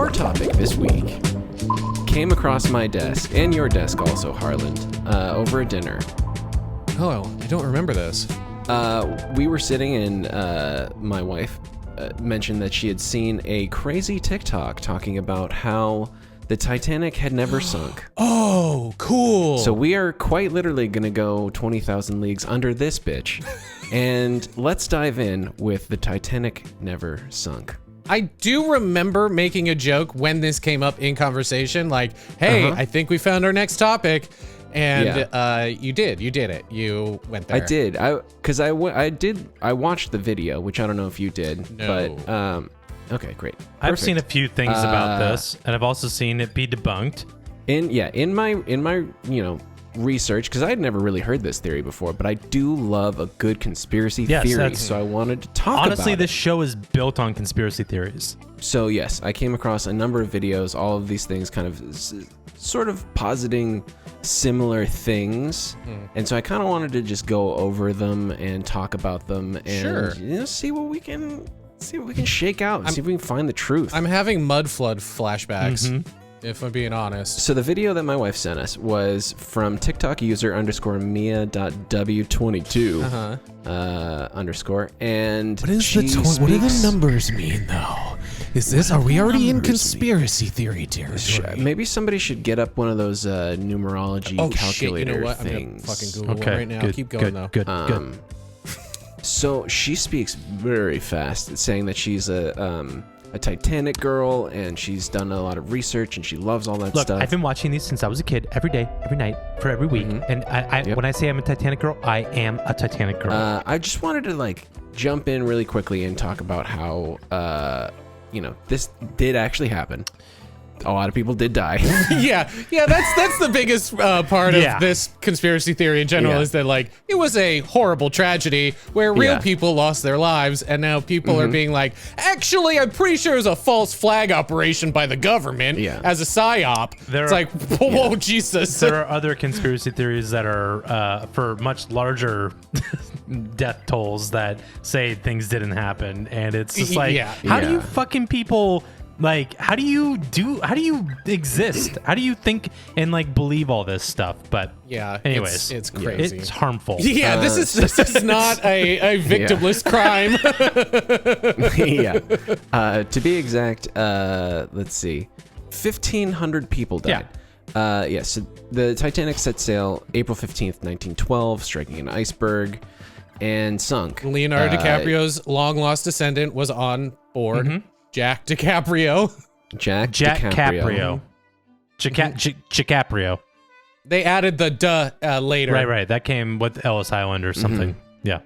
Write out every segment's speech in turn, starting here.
Our topic this week came across my desk, and your desk also, Harland, over a dinner. Oh, I don't remember this. We were sitting and my wife mentioned that she had seen a crazy TikTok talking about how the Titanic had never sunk. Oh, cool. So we are quite literally going to go 20,000 leagues under this bitch. And let's dive in with the Titanic never sunk. I do remember making a joke when this came up in conversation, like, hey, I think we found our next topic. And you did it. You went there. I did. I watched the video, which I don't know if you did. No. But okay, great. I've Perfect. seen a few things about this, and I've also seen it be debunked. In my research, because I had never really heard this theory before, but I do love a good conspiracy theory, so I wanted to talk about it. Honestly, this show is built on conspiracy theories. So yes, I came across a number of videos, all of these things kind of sort of positing similar things, and so I kind of wanted to just go over them and talk about them and see what we can shake out and see if we can find the truth. I'm having mud flood flashbacks, if I'm being honest. So the video that my wife sent us was from TikTok user _Mia.w22 underscore. And what do the numbers mean, though? Are we already in conspiracy theory territory? Maybe somebody should get up one of those numerology calculator shit, you know what? things. I'm gonna fucking Google it right now. Good, Keep going, though. Good. So she speaks very fast, saying that she's a Titanic girl, and she's done a lot of research, and she loves all that stuff. I've been watching these since I was a kid, every day, every night, for every week. And when I say I'm a Titanic girl, I am a Titanic girl. I just wanted to jump in really quickly and talk about how this did actually happen. A lot of people did die. yeah, that's the biggest part of this conspiracy theory in general, is that it was a horrible tragedy where real people lost their lives, and now people are being like, actually, I'm pretty sure it was a false flag operation by the government as a psyop. Whoa, Jesus. There are other conspiracy theories that are for much larger death tolls that say things didn't happen, and it's just how do you fucking people... how do you exist? How do you think and believe all this stuff? But anyways, it's crazy. It's harmful. Yeah, this is not a victimless crime. To be exact, let's see, 1,500 people died. So the Titanic set sail April 15th, 1912, striking an iceberg and sunk. Leonardo DiCaprio's long lost descendant was on board. Jack DiCaprio. Jack DiCaprio. DiCaprio. They added the later. Right. That came with Ellis Island or something. Yeah.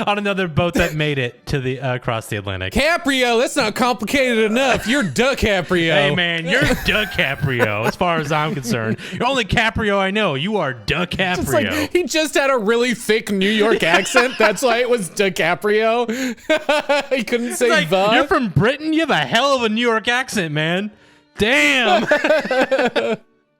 On another boat that made it to the across the Atlantic. Caprio, that's not complicated enough. You're DiCaprio. Hey man, you're DiCaprio as far as I'm concerned. You're only Caprio I know. You are DiCaprio. He just had a really thick New York accent. That's why it was DiCaprio. He couldn't say the. You're from Britain. You have a hell of a New York accent, man. Damn.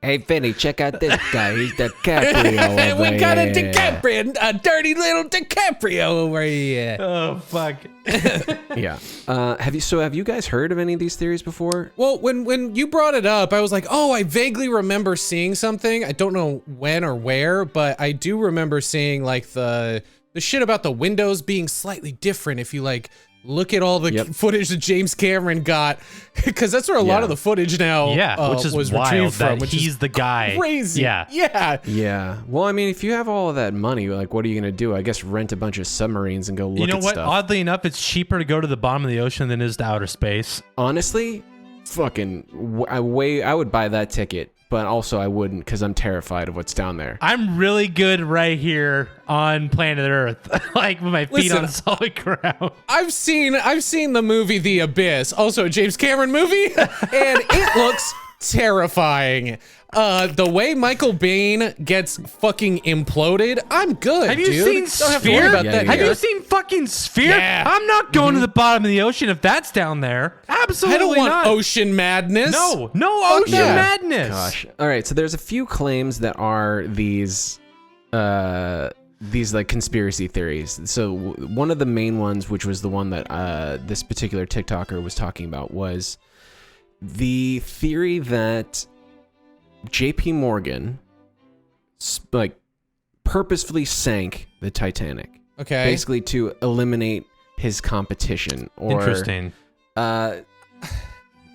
Hey, Finny, check out this guy. He's DiCaprio. We got a DiCaprio, a dirty little DiCaprio over here. Oh, fuck. Have you guys heard of any of these theories before? Well, when you brought it up, I was like, oh, I vaguely remember seeing something. I don't know when or where, but I do remember seeing the shit about the windows being slightly different if you look at all the footage that James Cameron got, because that's where a lot of the footage now which is was wild retrieved from. Which he's the guy. Crazy. Yeah. Well, I mean, if you have all of that money, what are you going to do? I guess rent a bunch of submarines and go look at stuff. You know what? Oddly enough, it's cheaper to go to the bottom of the ocean than it is to outer space. Honestly, I would buy that ticket. But also I wouldn't, because I'm terrified of what's down there. I'm really good right here on planet Earth, with my feet on solid ground. I've seen the movie The Abyss, also a James Cameron movie, and it looks terrifying. The way Michael Biehn gets fucking imploded, I'm good. Have you seen Sphere? Have you seen fucking Sphere? Yeah. I'm not going to the bottom of the ocean if that's down there. Absolutely not. I don't want ocean madness. No ocean madness. Gosh. All right, so there's a few claims that are these these like conspiracy theories. So one of the main ones, which was the one that this particular TikToker was talking about, was the theory that JP Morgan like purposefully sank the Titanic. Okay. Basically to eliminate his competition, or interesting.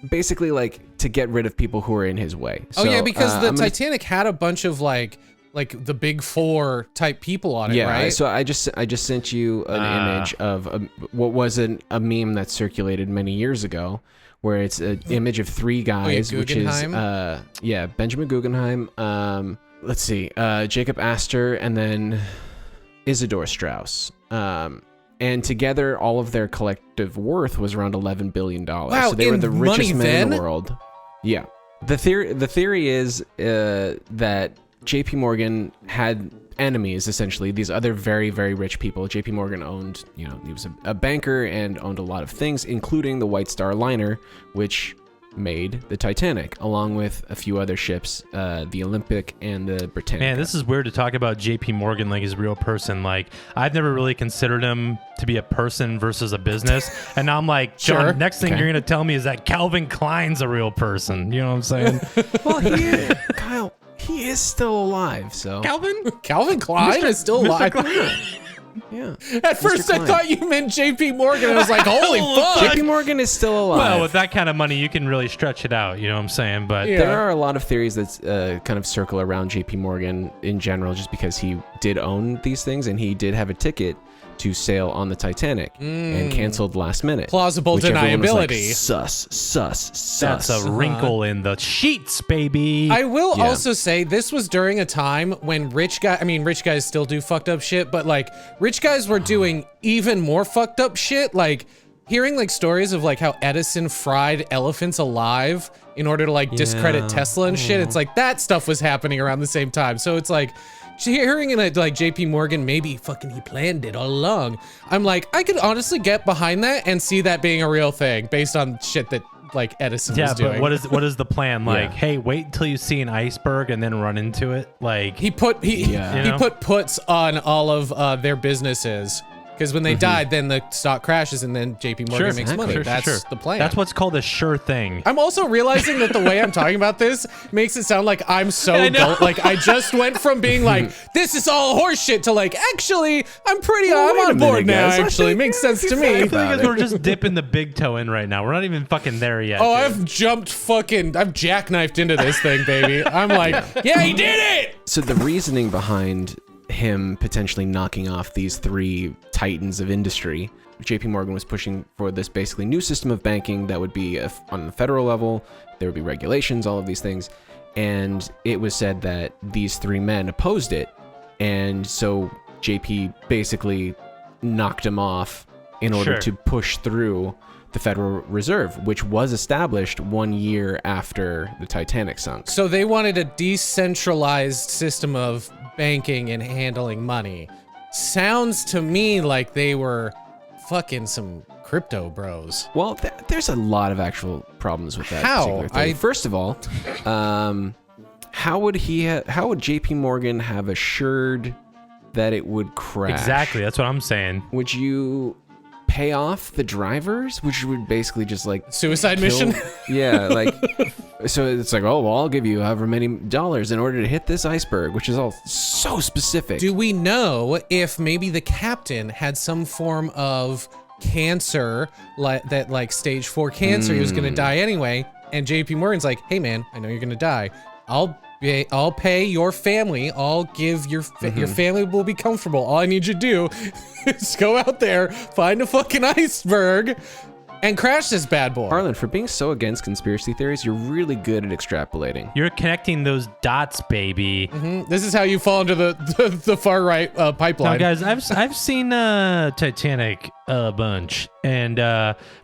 Basically like to get rid of people who are in his way. Oh yeah, because the Titanic had a bunch of like the big four type people on it, right? So I just sent you an image of what was a meme that circulated many years ago, where it's an image of three guys, which is Benjamin Guggenheim, let's see, Jacob Astor, and then Isidor Straus. And together, all of their collective worth was around $11 billion. Wow, so they were the richest men in then? the world. Yeah. The theory is that JP Morgan had enemies, essentially, these other very, very rich people. JP Morgan owned, he was a banker and owned a lot of things, including the White Star Liner, which made the Titanic, along with a few other ships, the Olympic and the Britannica. Man, this is weird to talk about JP Morgan like he's a real person. Like, I've never really considered him to be a person versus a business. And now I'm like, John, next thing you're going to tell me is that Calvin Klein's a real person. You know what I'm saying? Well, Kyle, he is still alive, so. Calvin Klein is still alive. Yeah. At first, I thought you meant JP Morgan. I was like, holy fuck. JP Morgan is still alive. Well, with that kind of money, you can really stretch it out. You know what I'm saying? But there are a lot of theories that kind of circle around JP Morgan in general, just because he did own these things and he did have a ticket to sail on the Titanic and canceled last minute. Plausible deniability. Like, sus. That's a wrinkle in the sheets, baby. I will also say this was during a time when rich guys still do fucked up shit, but like rich guys were doing even more fucked up shit. Like hearing like stories of like how Edison fried elephants alive in order to like discredit Tesla and shit. It's like that stuff was happening around the same time. So it's like, hearing it like JP Morgan, maybe fucking he planned it all along. I'm like, I could honestly get behind that and see that being a real thing based on shit that like Edison was doing. Yeah, but what is the plan? Like, hey, wait until you see an iceberg and then run into it. Like he put puts on all of their businesses. Because when they died, then the stock crashes and then JP Morgan makes money. That's the plan. That's what's called a sure thing. I'm also realizing that the way I'm talking about this makes it sound like I'm so like I just went from being like, this is all horseshit to like, actually, I'm on board now, actually. Makes sense to me. I feel like we're just dipping the big toe in right now. We're not even fucking there yet. Oh, I've jackknifed into this thing, baby. I'm like, yeah, he did it! So the reasoning behind him potentially knocking off these three titans of industry, JP Morgan was pushing for this basically new system of banking that would be on the federal level. There would be regulations, all of these things. And it was said that these three men opposed it. And so JP basically knocked him off in order to push through the Federal Reserve, which was established 1 year after the Titanic sunk. So they wanted a decentralized system of banking and handling money. Sounds to me like they were fucking some crypto bros. Well, there's a lot of actual problems with that. How? First of all, how would JP Morgan have assured that it would crash? Exactly, that's what I'm saying. Would you pay off the drivers, which would basically just like suicide mission? Yeah, like so it's like, oh well, I'll give you however many dollars in order to hit this iceberg, which is all so specific. Do we know if maybe the captain had some form of cancer, like stage 4 cancer, he was gonna die anyway, and JP Morgan's like, hey man, I know you're gonna die, I'll pay your family. I'll give your family will be comfortable. All I need you to do is go out there, find a fucking iceberg, and crash this bad boy. Harlan, for being so against conspiracy theories, you're really good at extrapolating. You're connecting those dots, baby. This is how you fall into the far right pipeline. Now, guys, I've seen Titanic a bunch, and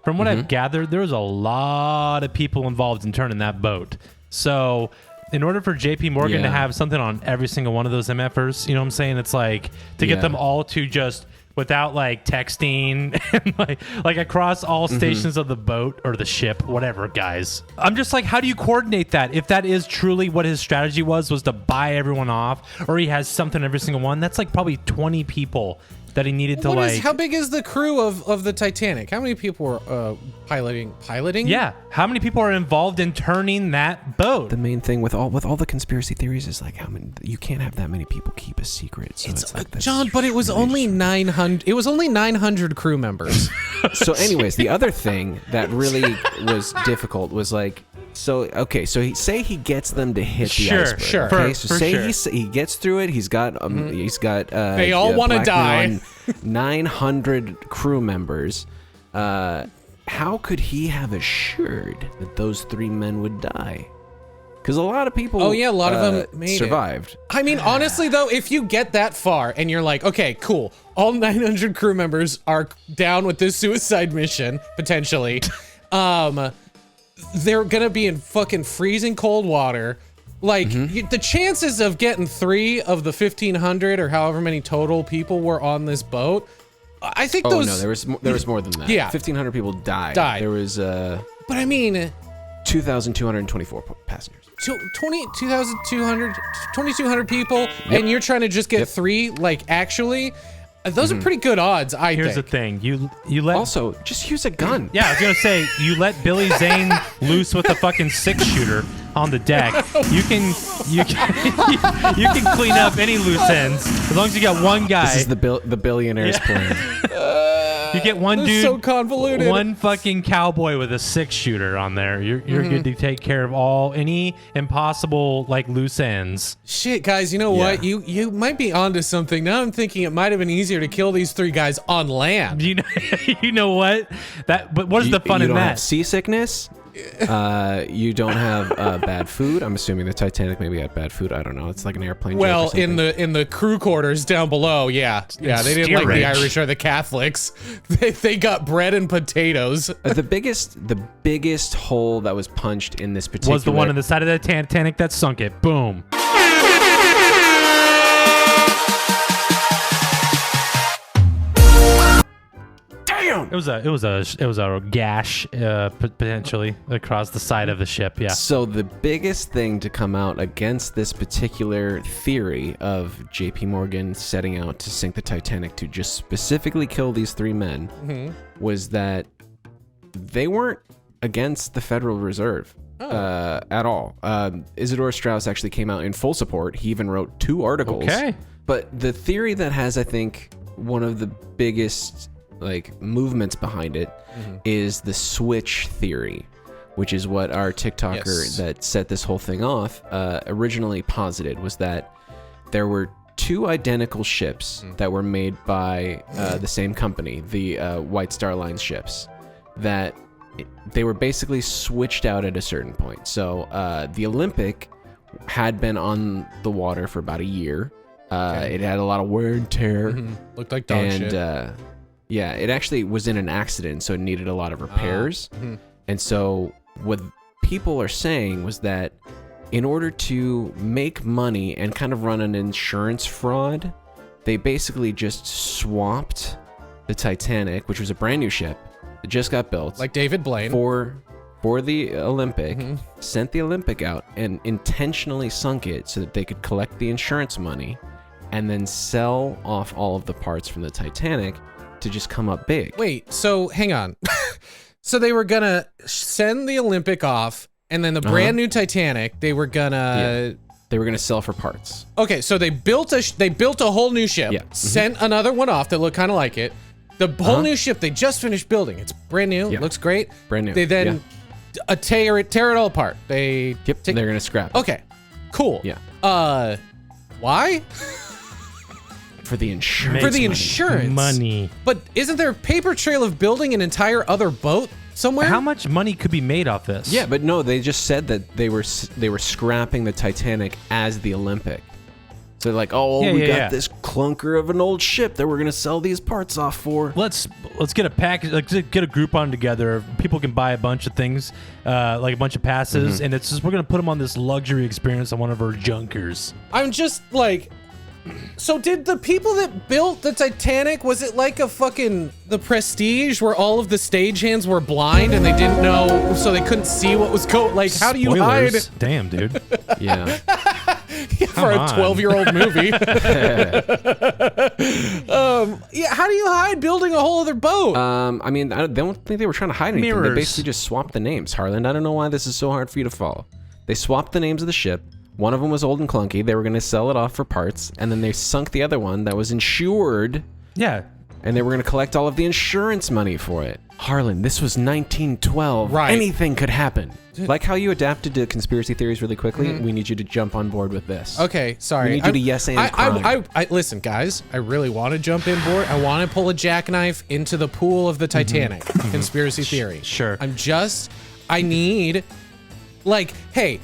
from what I've gathered, there was a lot of people involved in turning that boat. So in order for JP Morgan to have something on every single one of those MFers, you know what I'm saying? It's like to get them all to just without like texting and like across all stations of the boat or the ship, whatever, guys. I'm just like, how do you coordinate that? If that is truly what his strategy was to buy everyone off, or he has something every single one, that's like probably 20 people that he needed to how big is the crew of the Titanic? How many people were piloting? Yeah. How many people are involved in turning that boat? The main thing with all the conspiracy theories is like how many, you can't have that many people keep a secret. So it's like John, but it was only 900. It was only 900 crew members. So anyways, the other thing that really was difficult was like, so he gets them to hit the iceberg. Sure. Okay, so say he gets through it. He's got they all want to die. 900 crew members. How could he have assured that those 3 men would die? Because a lot of people, a lot of them survived. I mean, honestly, though, if you get that far and you're like, okay, cool, all 900 crew members are down with this suicide mission potentially, they're gonna be in fucking freezing cold water. Like, the chances of getting 3 of the 1,500 or however many total people were on this boat, I think those... Oh, no, there was more than that. Yeah. 1,500 people died. There was... But I mean... 2,224 passengers. 2,200 people, and you're trying to just get 3, like, actually... Those are pretty good odds, I think. Here's the thing. You let... Also, just use a gun. Yeah, I was going to say, you let Billy Zane loose with a fucking 6-shooter on the deck. You can clean up any loose ends as long as you got one guy. This is the billionaire's plan. You get one dude, so convoluted. One fucking cowboy with a 6-shooter on there. You're good to take care of any impossible like loose ends. Shit, guys, you know what? You might be onto something. Now I'm thinking it might have been easier to kill these 3 guys on land. You know what? But what is the fun in that? You don't have seasickness. You don't have bad food. I'm assuming the Titanic maybe had bad food. I don't know. It's like an airplane. Well, in the crew quarters down below, yeah, they didn't like the Irish or the Catholics. They got bread and potatoes. The biggest hole that was punched in this particular was the one on the side of the Titanic that sunk it. Boom. It was a gash potentially across the side of the ship. Yeah. So the biggest thing to come out against this particular theory of JP Morgan setting out to sink the Titanic to just specifically kill these 3 men was that they weren't against the Federal Reserve at all. Isidore Straus actually came out in full support. He even wrote 2 articles. Okay. But the theory that has, I think, one of the biggest like movements behind it is the switch theory, which is what our TikToker that set this whole thing off originally posited, was that there were 2 identical ships that were made by the same company, the White Star Line ships, that they were basically switched out at a certain point. So the Olympic had been on the water for about a year. It had a lot of wear and tear. Looked like dog shit. Yeah, it actually was in an accident, so it needed a lot of repairs. And so what people are saying was that in order to make money and kind of run an insurance fraud, they basically just swapped the Titanic, which was a brand new ship that just got built. Like David Blaine. For the Olympic, sent the Olympic out and intentionally sunk it so that they could collect the insurance money and then sell off all of the parts from the Titanic to just come up big. Wait, so hang on. So they were gonna send the Olympic off, and then the brand new Titanic, they were gonna sell for parts. Okay, so they built a whole new ship, sent another one off that looked kind of like it. The whole new ship they just finished building. It's brand new, looks great. Brand new. They then tear it all apart. They're gonna scrap it. Okay, cool. Yeah. Why? For the insurance. For the insurance money. But isn't there a paper trail of building an entire other boat somewhere? How much money could be made off this? Yeah, but no, they just said that they were scrapping the Titanic as the Olympic. So they're like, we got this clunker of an old ship that we're gonna sell these parts off for. Let's get a package, like get a Groupon together. People can buy a bunch of things, like a bunch of passes, and it's just we're gonna put them on this luxury experience on one of our junkers. I'm just like, So did the people that built the Titanic, was it like a fucking The Prestige where all of the stagehands were blind and they didn't know, so they couldn't see what was going? Like, how do you hide? Damn, dude. Yeah. For a 12-year-old movie. Yeah, how do you hide building a whole other boat? I mean, they don't think they were trying to hide anything. Mirrors. They basically just swapped the names, Harlan. I don't know why this is so hard for you to follow. They swapped the names of the ship. One of them was old and clunky. They were going to sell it off for parts, and then they sunk the other one that was insured. Yeah. And they were going to collect all of the insurance money for it. Harlan, this was 1912. Right. Anything could happen. Like how you adapted to conspiracy theories really quickly, we need you to jump on board with this. Okay, sorry. We need you to yes and crime. Listen, guys, I really want to jump in board. I want to pull a jackknife into the pool of the Titanic. Conspiracy theory. Sure. I need, like, hey,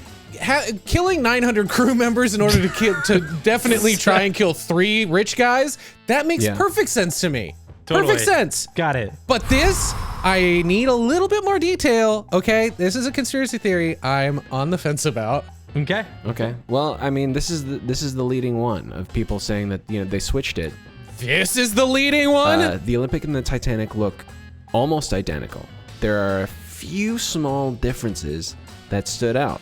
killing 900 crew members in order to definitely try and kill 3 rich guys, that makes perfect sense to me. Totally. Perfect sense. Got it. But this, I need a little bit more detail. Okay, this is a conspiracy theory I'm on the fence about. Okay. Okay. Well, I mean, this is the leading one of people saying that, you know, they switched it. This is the leading one? The Olympic and the Titanic look almost identical. There are a few small differences that stood out.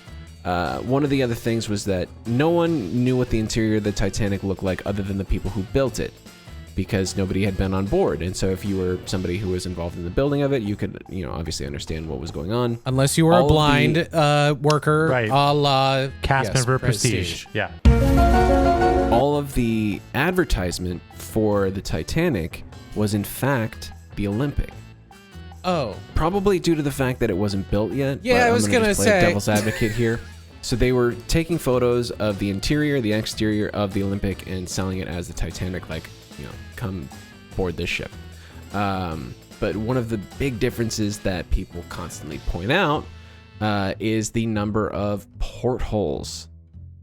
One of the other things was that no one knew what the interior of the Titanic looked like other than the people who built it, because nobody had been on board. And so if you were somebody who was involved in the building of it, you could, you know, obviously understand what was going on. Unless you were a blind worker, right. a la cast member Prestige. Yeah. All of the advertisement for the Titanic was in fact the Olympic. Oh. Probably due to the fact that it wasn't built yet. Yeah, I was going to say. Devil's advocate here. So they were taking photos of the interior, the exterior of the Olympic, and selling it as the Titanic, like, you know, come board this ship. But one of the big differences that people constantly point out is the number of portholes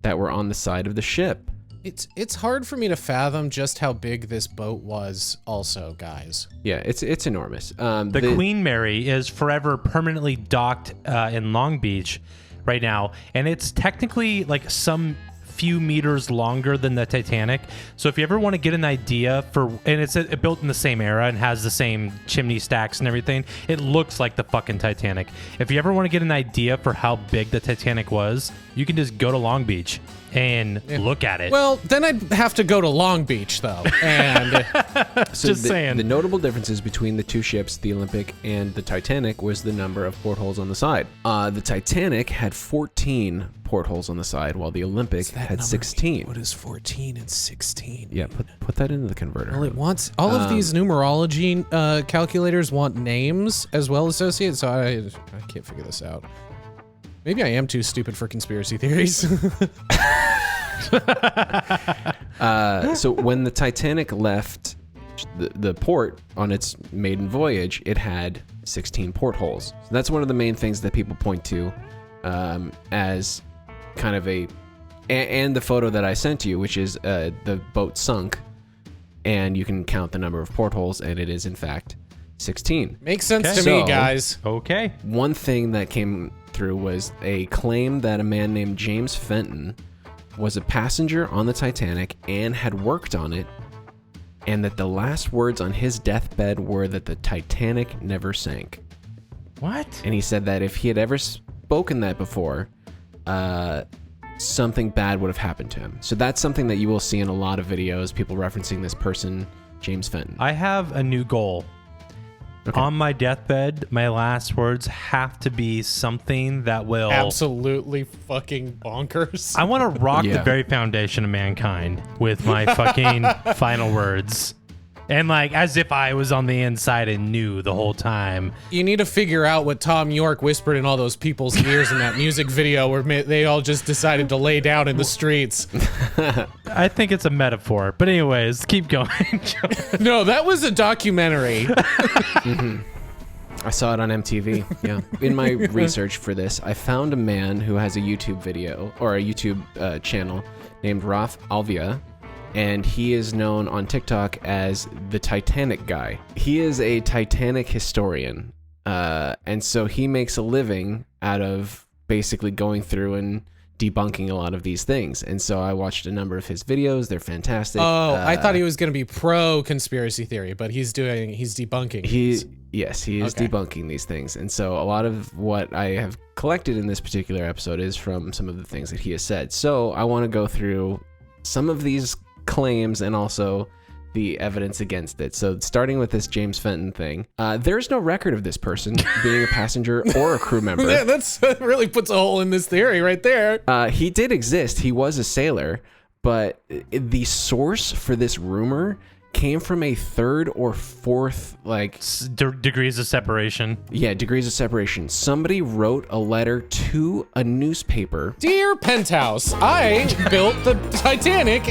that were on the side of the ship. It's hard for me to fathom just how big this boat was also, guys. Yeah, it's enormous. The Queen Mary is forever permanently docked in Long Beach right now, and it's technically like some few meters longer than the Titanic. So if you ever want to get an idea for, and it's built in the same era and has the same chimney stacks and everything, it looks like the fucking Titanic. If you ever want to get an idea for how big the Titanic was, you can just go to Long Beach and look at it. Well, then I'd have to go to Long Beach, though. And so just saying. The notable differences between the two ships, the Olympic and the Titanic, was the number of portholes on the side. The Titanic had 14 portholes on the side, while the Olympic had 16. What is 14 and 16? Yeah, put that into the converter. Well, it wants all of these numerology calculators want names as well associated, so I can't figure this out. Maybe I am too stupid for conspiracy theories. So when the Titanic left the port on its maiden voyage, it had 16 portholes. So that's one of the main things that people point to as kind of and the photo that I sent you, which is the boat sunk, and you can count the number of portholes, and it is in fact 16. Makes sense to me, guys. Okay. One thing that came through was a claim that a man named James Fenton was a passenger on the Titanic and had worked on it, and that the last words on his deathbed were that the Titanic never sank. What? And he said that if he had ever spoken that before, something bad would have happened to him. So that's something that you will see in a lot of videos, people referencing this person, James Fenton. I have a new goal. Okay. On my deathbed, my last words have to be something that will absolutely fucking bonkers. I want to rock the very foundation of mankind with my fucking final words. And like as if I was on the inside and knew the whole time. You need to figure out what Tom York whispered in all those people's ears in that music video where they all just decided to lay down in the streets. I think it's a metaphor. But anyways, keep going. No, that was a documentary. Mm-hmm. I saw it on MTV. Yeah. In my research for this, I found a man who has a YouTube video or a YouTube channel named Ralph Alvia. And he is known on TikTok as the Titanic Guy. He is a Titanic historian. And so he makes a living out of basically going through and debunking a lot of these things. And so I watched a number of his videos. They're fantastic. Oh, I thought he was going to be pro conspiracy theory, but he's debunking. Yes, he is debunking these things. And so a lot of what I have collected in this particular episode is from some of the things that he has said. So I want to go through some of these claims and also the evidence against it. So starting with this James Fenton thing, there's no record of this person being a passenger or a crew member. Yeah, that really puts a hole in this theory right there. He did exist. He was a sailor, but the source for this rumor came from a third or fourth, like degrees of separation. Yeah, degrees of separation. Somebody wrote a letter to a newspaper. Dear Penthouse, I built the Titanic.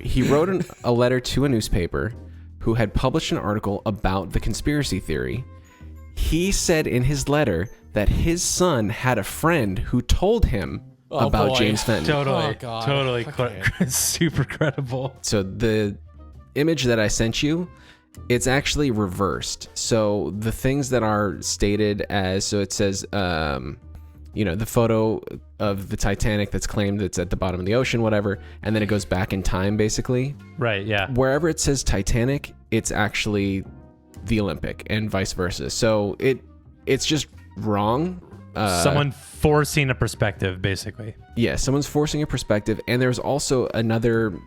He wrote a letter to a newspaper who had published an article about the conspiracy theory. He said in his letter that his son had a friend who told him about James Fenton. Totally super credible. So the image that I sent you, it's actually reversed. So the things that are stated as, so it says, the photo of the Titanic that's claimed that's at the bottom of the ocean, whatever, and then it goes back in time, basically. Right, yeah. Wherever it says Titanic, it's actually the Olympic, and vice versa. So it's just wrong. Someone forcing a perspective, basically. Yeah, someone's forcing a perspective, and there's also another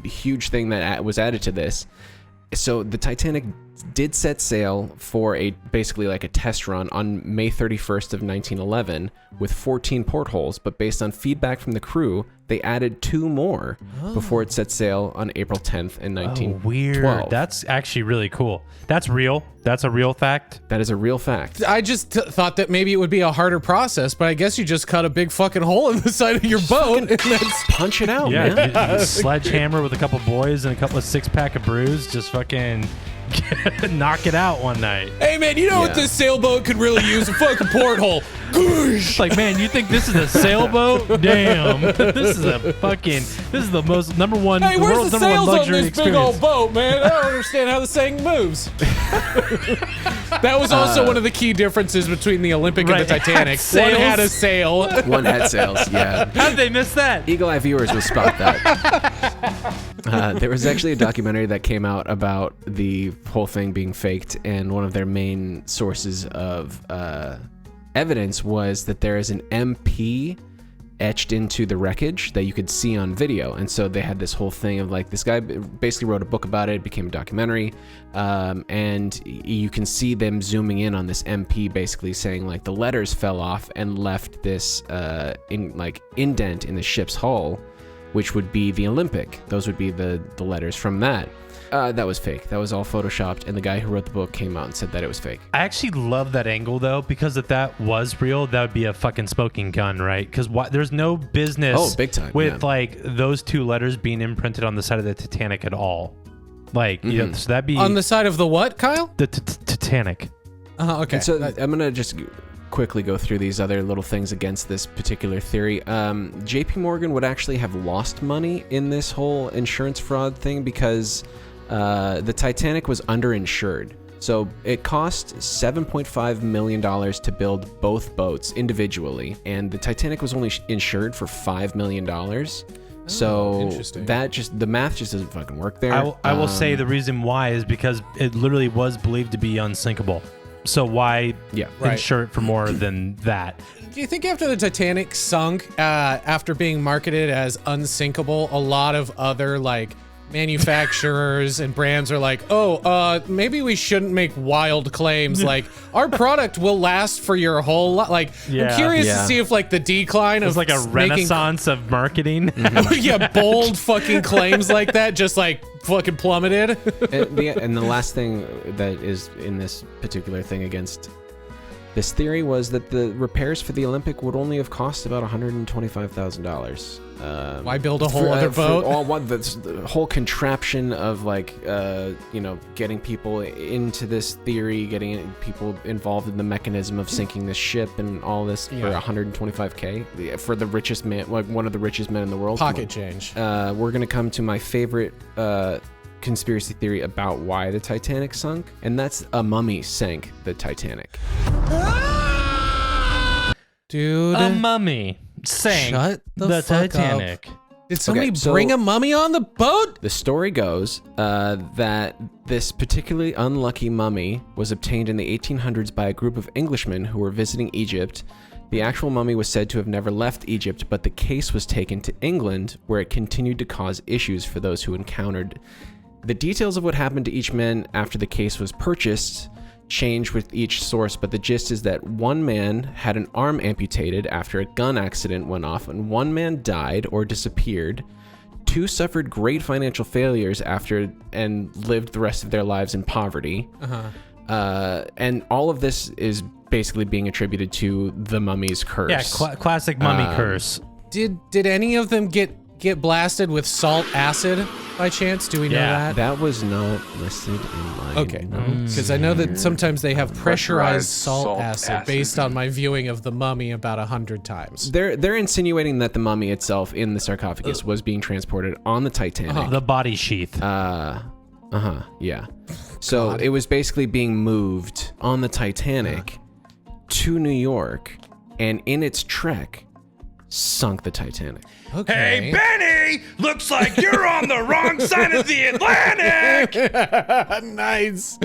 huge thing that was added to this. So the Titanic did set sail for basically like a test run on May 31st of 1911 with 14 portholes, but based on feedback from the crew, they added 2 more before it set sail on April 10th in 1912. Weird. That's actually really cool. That's real. That's a real fact. That is a real fact. I just thought that maybe it would be a harder process, but I guess you just cut a big fucking hole in the side of your boat and that's punch it out, man. You sledgehammer with a couple boys and a couple of 6-pack of brews, just fucking knock it out one night. Hey man, you know what this sailboat could really use? A fucking porthole. It's like, man, you think this is a sailboat? Damn. This is the most number one. Hey, where's world's the number one sails on luxury this experience. big old boat, man? I don't understand how this thing moves. That was also one of the key differences between the Olympic and the Titanic. One had a sail. One had sails, yeah. How did they miss that? Eagle Eye viewers will spot that. There was actually a documentary that came out about the whole thing being faked, and one of their main sources of evidence was that there is an MP etched into the wreckage that you could see on video. And so they had this whole thing of like, this guy basically wrote a book about it, it became a documentary, and you can see them zooming in on this MP basically saying like the letters fell off and left this indent in the ship's hull, which would be the Olympic. Those would be the letters from that. That was fake. That was all photoshopped, and the guy who wrote the book came out and said that it was fake. I actually love that angle, though, because if that was real, that would be a fucking smoking gun, right? Because there's no business big time, with like those 2 letters being imprinted on the side of the Titanic at all. Like, you know, so that'd be on the side of the what, Kyle? The Titanic. Okay. And so I'm gonna just quickly go through these other little things against this particular theory. JP Morgan would actually have lost money in this whole insurance fraud thing because the Titanic was underinsured. So it cost $7.5 million to build both boats individually, and the Titanic was only insured for $5 million. So the math just doesn't fucking work there. I will say the reason why is because it literally was believed to be unsinkable. So why insure it for more than that? Do you think after the Titanic sunk, after being marketed as unsinkable, a lot of other like manufacturers and brands are like, maybe we shouldn't make wild claims like our product will last for your whole life. Like, I'm curious to see if like the decline of like a renaissance of marketing. Bold fucking claims like that just like fucking plummeted. And the last thing that is in this particular thing against this theory was that the repairs for the Olympic would only have cost about $125,000. Why build a whole other boat? The whole contraption of like, getting people into this theory, getting people involved in the mechanism of sinking this ship and all this for $125K for the richest man, like one of the richest men in the world. Pocket change. We're gonna come to my favorite conspiracy theory about why the Titanic sunk, and that's a mummy sank the Titanic. Dude. A mummy sank the Titanic. Did somebody bring a mummy on the boat? The story goes that this particularly unlucky mummy was obtained in the 1800s by a group of Englishmen who were visiting Egypt. The actual mummy was said to have never left Egypt, but the case was taken to England, where it continued to cause issues for those who encountered. The details of what happened to each man after the case was purchased change with each source, but the gist is that one man had an arm amputated after a gun accident went off, and one man died or disappeared. 2 suffered great financial failures after and lived the rest of their lives in poverty. And all of this is basically being attributed to the mummy's curse. Yeah, classic mummy curse. Did any of them get blasted with salt acid by chance? Do we know that? That was not listed in my notes. Because I know that sometimes they have pressurized salt acid based on my viewing of The Mummy about 100 times. They're insinuating that the mummy itself in the sarcophagus was being transported on the Titanic. The body sheath. Yeah. So it was basically being moved on the Titanic to New York, and in its trek, sunk the Titanic. Okay. Hey, Benny! Looks like you're on the wrong side of the Atlantic! Nice.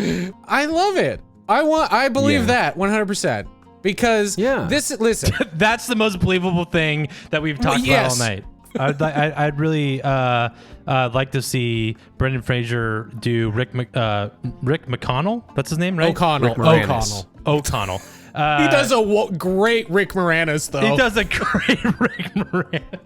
I love it. I believe that 100%. Because listen. That's the most believable thing that we've talked about all night. I'd really like to see Brendan Fraser do Rick McConnell. That's his name, right? O'Connell. He does a great Rick Moranis, though. He does a great Rick Moranis.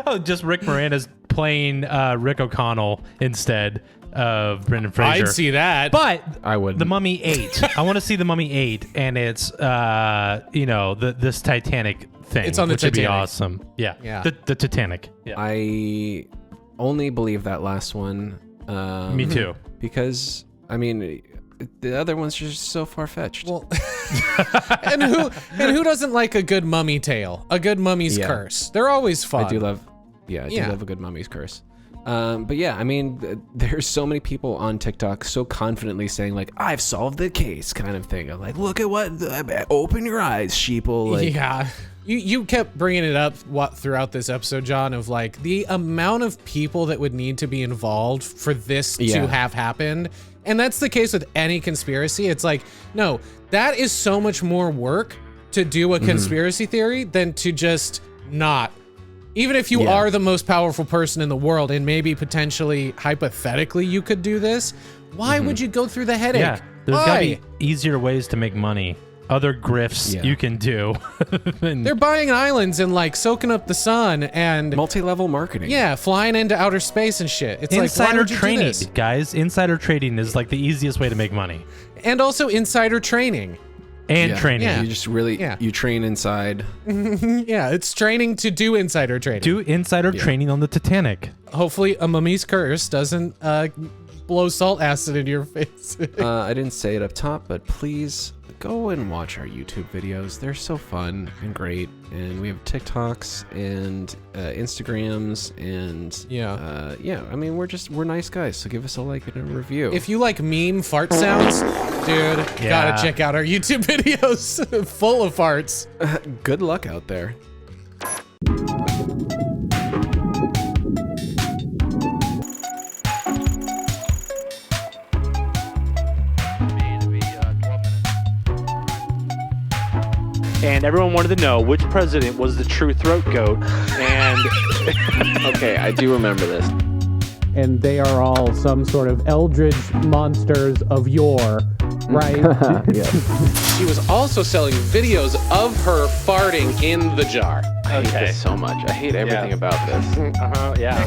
Oh, just Rick Moranis playing Rick O'Connell instead of Brendan Fraser. I'd see that. But I would. The Mummy 8. I want to see The Mummy 8, and it's this Titanic thing. It's on the which Titanic. Would be awesome. Yeah. The Titanic. Yeah. I only believe that last one. Me too. Because I mean, the other ones are just so far-fetched. Well, and who doesn't like a good mummy tale? A good mummy's curse. They're always fun. I do love a good mummy's curse. But yeah, I mean, there's so many people on TikTok so confidently saying like, "I've solved the case," kind of thing. I'm like, look at open your eyes, sheeple. Like, yeah. You kept bringing it up throughout this episode, John, of like the amount of people that would need to be involved for this to have happened. And that's the case with any conspiracy. It's like, no, that is so much more work to do a conspiracy theory than to just not. Even if you are the most powerful person in the world and maybe potentially, hypothetically, you could do this, why would you go through the headache? Yeah, there's got to be easier ways to make money. Other grifts you can do. They're buying islands and like soaking up the sun and multi-level marketing. Yeah, flying into outer space and shit. It's insider like, trading, guys. Insider trading is like the easiest way to make money. And also insider training. And training. Yeah. You just really you train inside. Yeah, it's training to do insider trading. Do insider training on the Titanic. Hopefully a mummy's curse doesn't blow salt acid into your face. I didn't say it up top, but please go and watch our YouTube videos. They're so fun and great, and we have TikToks and Instagrams and I mean, we're nice guys, so give us a like and a review. If you like meme fart sounds, dude, gotta check out our YouTube videos full of farts. Good luck out there. And everyone wanted to know which president was the true throat goat. And okay, I do remember this. And they are all some sort of eldritch monsters of yore, right? She was also selling videos of her farting in the jar. I hate this so much. I hate everything about this. yeah.